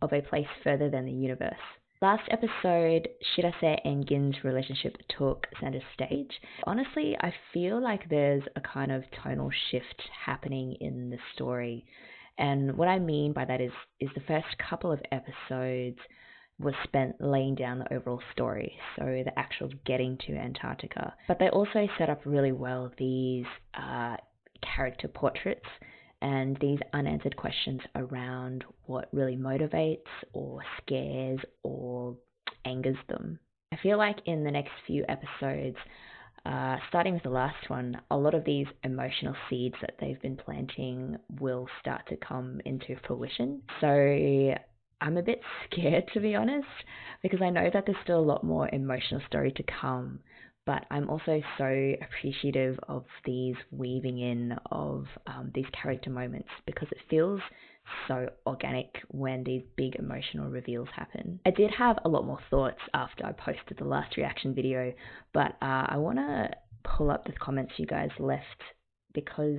of a place further than the universe. Last episode, Shirase and Gin's relationship took center stage. Honestly, I feel like there's a kind of tonal shift happening in the story. And what I mean by that is the first couple of episodes was spent laying down the overall story, so the actual getting to Antarctica. But they also set up really well these character portraits and these unanswered questions around what really motivates or scares or angers them. I feel like in the next few episodes, starting with the last one, a lot of these emotional seeds that they've been planting will start to come into fruition. So I'm a bit scared, to be honest, because I know that there's still a lot more emotional story to come. But I'm also so appreciative of these weaving in of these character moments, because it feels so organic when these big emotional reveals happen. I did have a lot more thoughts after I posted the last reaction video, but I want to pull up the comments you guys left, because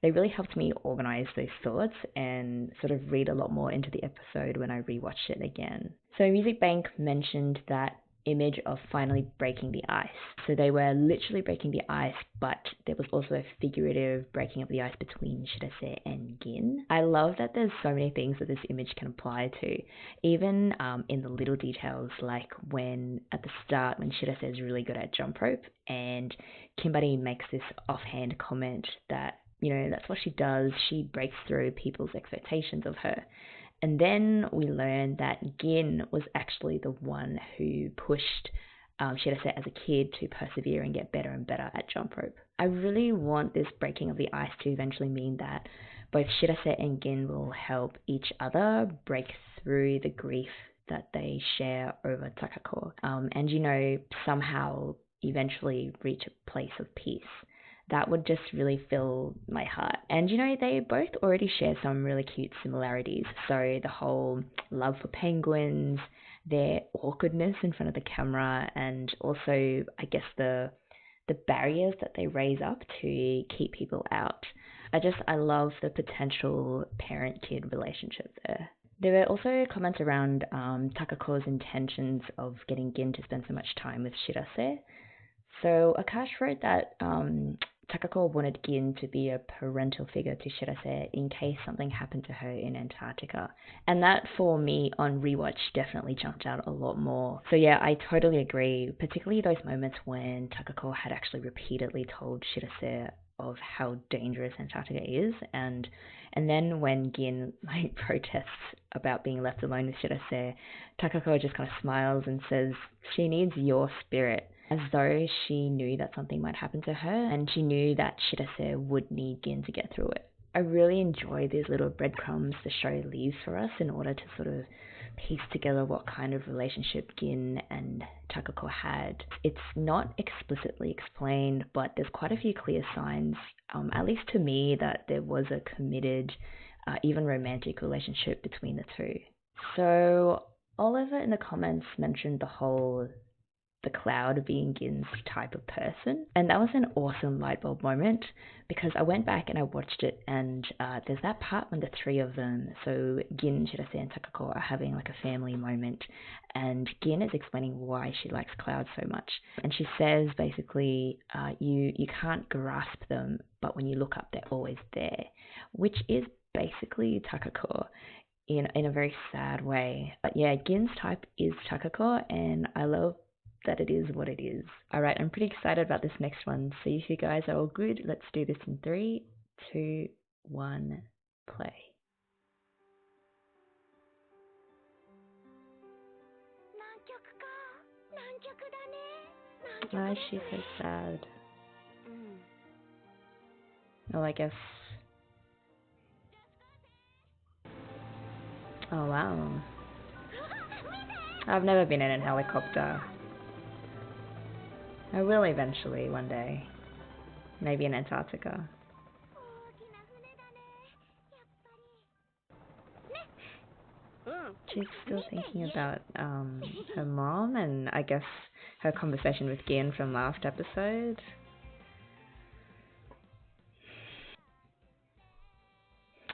they really helped me organize those thoughts and sort of read a lot more into the episode when I rewatched it again. So Music Bank mentioned that image of finally breaking the ice. So they were literally breaking the ice, but there was also a figurative breaking of the ice between Shirase and Gin. I love that there's so many things that this image can apply to, even in the little details, like when at the start when Shirase is really good at jump rope and Kimberly makes this offhand comment that, you know, that's what she does, she breaks through people's expectations of her. And then we learn that Gin was actually the one who pushed Shirase as a kid to persevere and get better and better at jump rope. I really want this breaking of the ice to eventually mean that both Shirase and Gin will help each other break through the grief that they share over Takako, and, you know, somehow eventually reach a place of peace. That would just really fill my heart. And, you know, they both already share some really cute similarities. So the whole love for penguins, their awkwardness in front of the camera, and also, I guess, the barriers that they raise up to keep people out. I love the potential parent-kid relationship there. There were also comments around Takako's intentions of getting Gin to spend so much time with Shirase. So Akash wrote that Takako wanted Gin to be a parental figure to Shirase in case something happened to her in Antarctica. And that, for me, on rewatch, definitely jumped out a lot more. So yeah, I totally agree, particularly those moments when Takako had actually repeatedly told Shirase of how dangerous Antarctica is, and then when Gin protests about being left alone with Shirase, Takako just kind of smiles and says she needs your spirit, as though she knew that something might happen to her, and she knew that Shirase would need Gin to get through it. I really enjoy these little breadcrumbs the show leaves for us in order to sort of piece together what kind of relationship Gin and Takako had. It's not explicitly explained, but there's quite a few clear signs, at least to me, that there was a committed, even romantic relationship between the two. So Oliver in the comments mentioned the cloud being Gin's type of person, and that was an awesome lightbulb moment, because I went back and I watched it, and there's that part when the three of them, so Gin, Shirase and Takako, are having like a family moment, and Gin is explaining why she likes clouds so much, and she says basically you can't grasp them, but when you look up they're always there, which is basically Takako in a very sad way. But yeah, Gin's type is Takako, and I love that it is what it is. Alright, I'm pretty excited about this next one. So if you guys are all good, let's do this in 3, 2, 1, play. Why is she so sad? Well, I guess... Oh wow. I've never been in a helicopter. I will eventually, one day. Maybe in Antarctica. She's still thinking about her mom and I guess her conversation with Gin from last episode.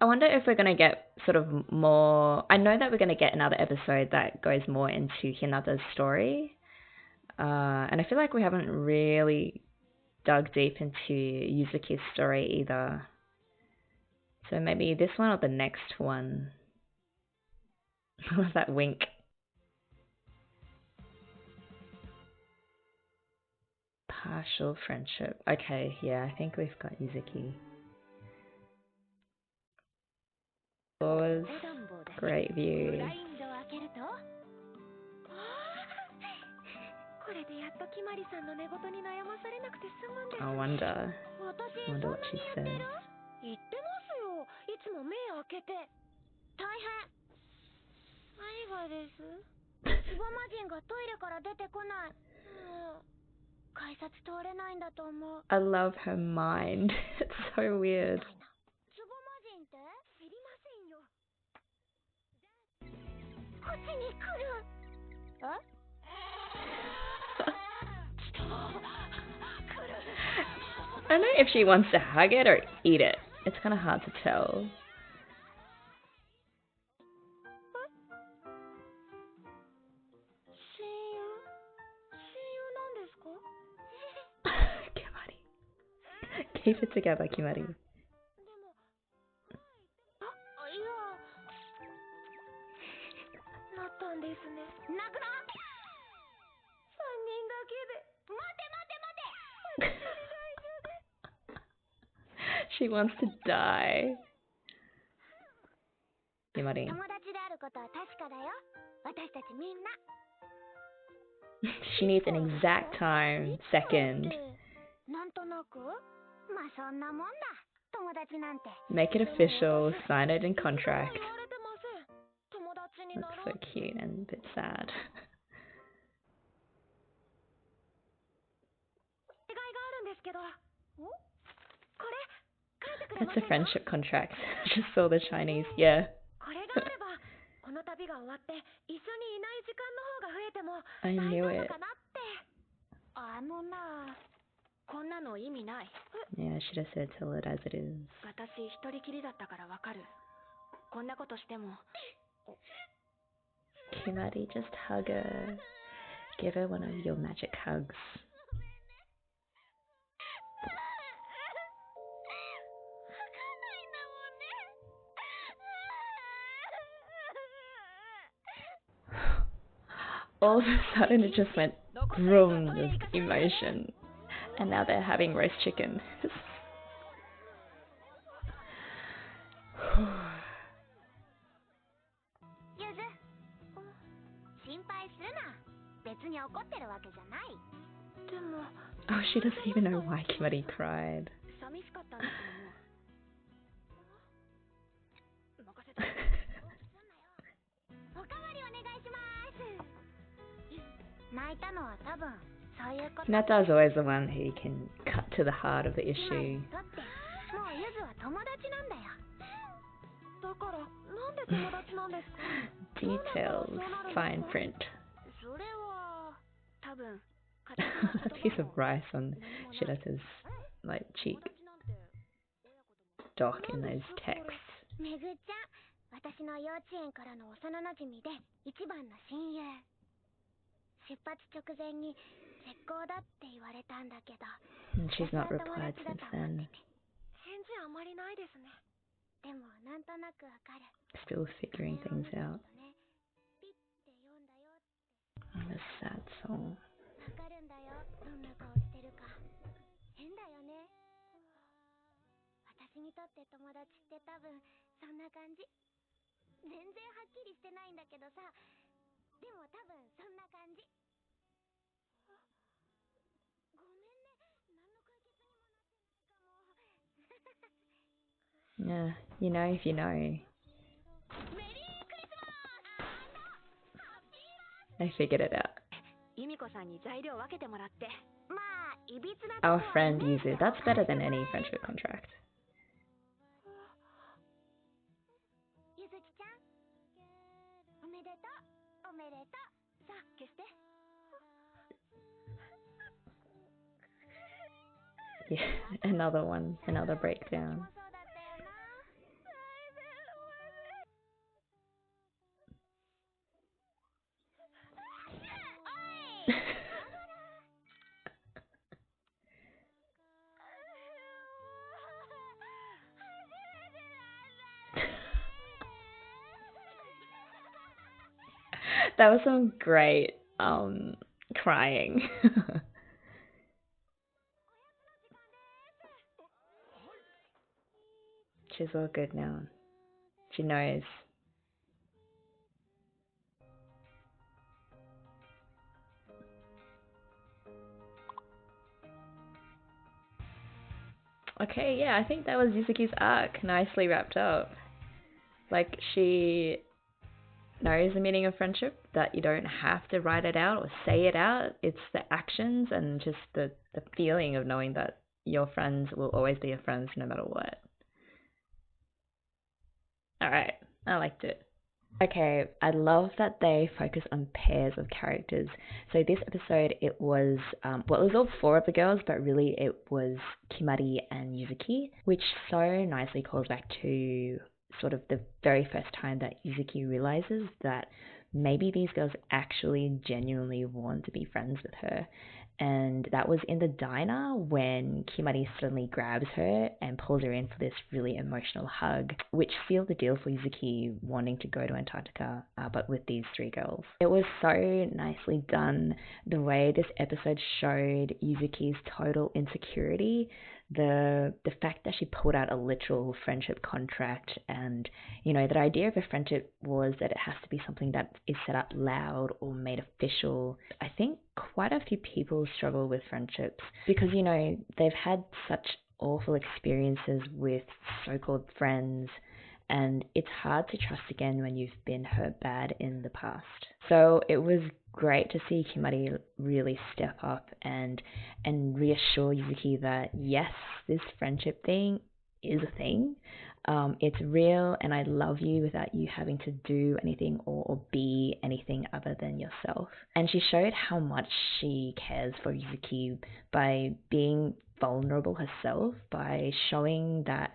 I wonder if we're going to get sort of more... I know that we're going to get another episode that goes more into Hinata's story. And I feel like we haven't really dug deep into Yuzuki's story either. So maybe this one or the next one. I love that wink. Partial friendship. Okay, yeah, I think we've got Yuzuki. Doors, great view. I wonder what she says. I love her mind. It's so weird. I don't know if she wants to hug it or eat it. It's kind of hard to tell. Kimari. Keep it together, Kimari. She wants to die. Kimari. She needs an exact time, second. Make it official, sign it in contract. That's so cute and a bit sad. That's a friendship contract. Just saw the Chinese, yeah. I knew it. Yeah, I should have said tell it as it is. Kimari, just hug her. Give her one of your magic hugs. All of a sudden it just went vroom, this emotion. And now they're having roast chicken. Oh, she doesn't even know why Kimari cried. Hinata is always the one who can cut to the heart of the issue. Details, fine print. A piece of rice on Shirata's cheek. Doc in those texts. And she's not replied since then. Still figuring things out. And a sad song. Yeah, you know if you know. I figured it out. Our friend Yuzu, that's better than any friendship contract. Yeah, another one, another breakdown. That was some great crying. She's all good now. She knows. Okay, yeah, I think that was Yuzuki's arc, nicely wrapped up. Like, she knows the meaning of friendship, that you don't have to write it out or say it out. It's the actions and just the feeling of knowing that your friends will always be your friends no matter what. Alright, I liked it. Okay, I love that they focus on pairs of characters. So this episode, it was, it was all four of the girls, but really it was Kimari and Yuzuki, which so nicely calls back to sort of the very first time that Yuzuki realizes that maybe these girls actually genuinely want to be friends with her. And that was in the diner when Kimari suddenly grabs her and pulls her in for this really emotional hug, which sealed the deal for Yuzuki wanting to go to Antarctica, but with these three girls. It was so nicely done, the way this episode showed Yuzuki's total insecurity, the fact that she pulled out a literal friendship contract, and you know, that idea of a friendship was that it has to be something that is set up loud or made official. I think quite a few people struggle with friendships because, you know, they've had such awful experiences with so-called friends, and it's hard to trust again when you've been hurt bad in the past. So it was great to see Kimari really step up and reassure Yuzuki that yes, this friendship thing is a thing. It's real, and I love you without you having to do anything or be anything other than yourself. And she showed how much she cares for Yuzuki by being vulnerable herself, by showing that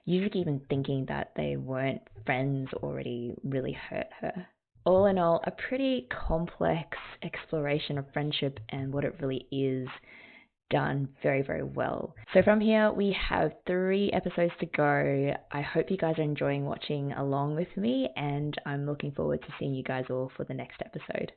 Yuzuki even thinking that they weren't friends already really hurt her. All in all, a pretty complex exploration of friendship and what it really is, done very, very well. So from here, we have 3 episodes to go. I hope you guys are enjoying watching along with me, and I'm looking forward to seeing you guys all for the next episode.